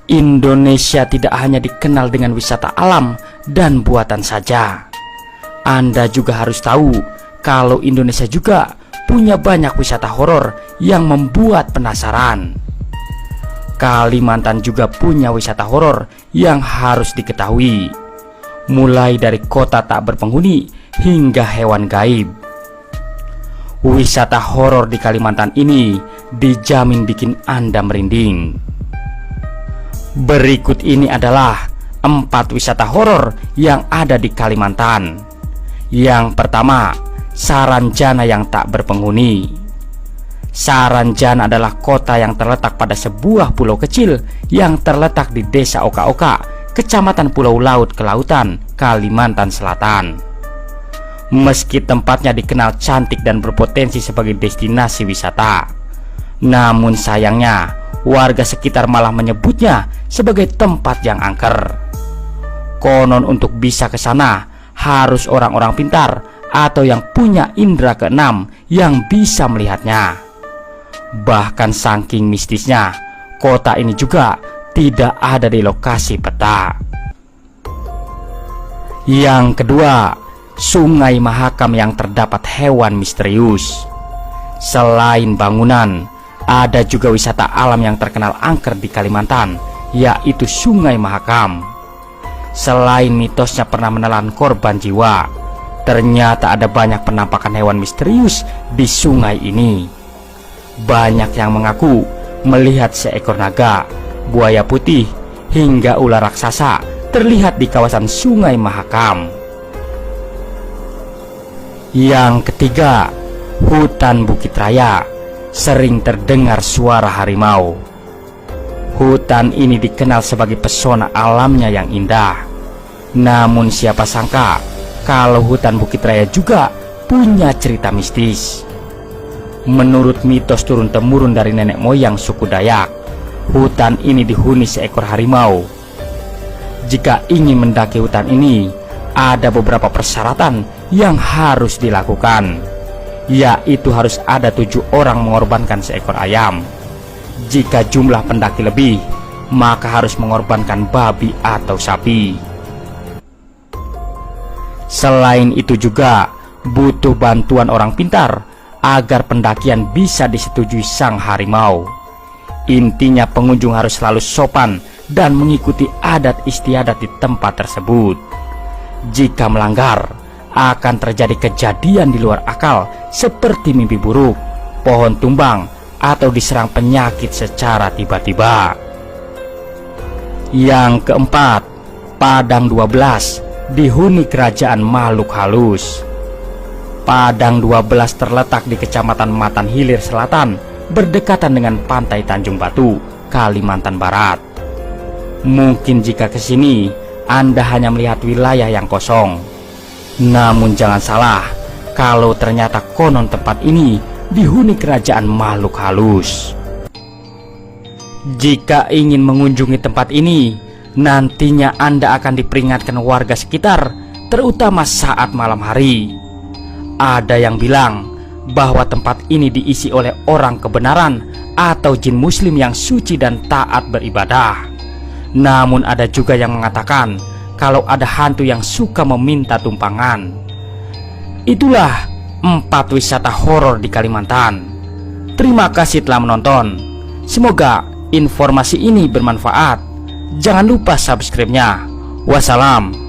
Indonesia tidak hanya dikenal dengan wisata alam dan buatan saja. Anda juga harus tahu kalau Indonesia juga punya banyak wisata horor yang membuat penasaran. Kalimantan juga punya wisata horor yang harus diketahui, mulai dari kota tak berpenghuni hingga hewan gaib. Wisata horor di Kalimantan ini dijamin bikin Anda merinding. Berikut ini adalah 4 wisata horor yang ada di Kalimantan. Yang pertama, Saranjana yang tak berpenghuni. Saranjana adalah kota yang terletak pada sebuah pulau kecil yang terletak di Desa Oka-Oka, Kecamatan Pulau Laut Kelautan, Kalimantan Selatan. Meski tempatnya dikenal cantik dan berpotensi sebagai destinasi wisata, namun sayangnya warga sekitar malah menyebutnya sebagai tempat yang angker. Konon untuk bisa ke sana harus orang-orang pintar atau yang punya indera keenam yang bisa melihatnya. Bahkan saking mistisnya, kota ini juga tidak ada di lokasi peta. Yang kedua, Sungai Mahakam yang terdapat hewan misterius. Selain bangunan, ada juga wisata alam yang terkenal angker di Kalimantan, yaitu Sungai Mahakam. Selain mitosnya pernah menelan korban jiwa, ternyata ada banyak penampakan hewan misterius di sungai ini. Banyak yang mengaku melihat seekor naga, buaya putih, hingga ular raksasa terlihat di kawasan Sungai Mahakam. Yang ketiga, hutan Bukit Raya. Sering terdengar suara harimau. Hutan ini dikenal sebagai pesona alamnya yang indah. Namun siapa sangka kalau hutan Bukit Raya juga punya cerita mistis. Menurut mitos turun-temurun dari nenek moyang suku Dayak, hutan ini dihuni seekor harimau. Jika ingin mendaki hutan ini, ada beberapa persyaratan yang harus dilakukan, yaitu harus ada 7 orang mengorbankan seekor ayam. Jika jumlah pendaki lebih, maka harus mengorbankan babi atau sapi. Selain itu juga butuh bantuan orang pintar agar pendakian bisa disetujui sang harimau. Intinya pengunjung harus selalu sopan dan mengikuti adat istiadat di tempat tersebut. Jika melanggar, akan terjadi kejadian di luar akal seperti mimpi buruk, pohon tumbang, atau diserang penyakit secara tiba-tiba. Yang keempat, Padang 12 dihuni kerajaan makhluk halus. Padang 12 terletak di Kecamatan Matan Hilir Selatan, berdekatan dengan Pantai Tanjung Batu, Kalimantan Barat. Mungkin jika ke sini Anda hanya melihat wilayah yang kosong. Namun jangan salah kalau ternyata konon tempat ini dihuni kerajaan makhluk halus. Jika ingin mengunjungi tempat ini, nantinya Anda akan diperingatkan warga sekitar, terutama saat malam hari. Ada yang bilang bahwa tempat ini diisi oleh orang kebenaran atau jin muslim yang suci dan taat beribadah. Namun ada juga yang mengatakan kalau ada hantu yang suka meminta tumpangan. Itulah 4 wisata horor di Kalimantan. Terima kasih telah menonton. Semoga informasi ini bermanfaat. Jangan lupa subscribe-nya. Wassalam.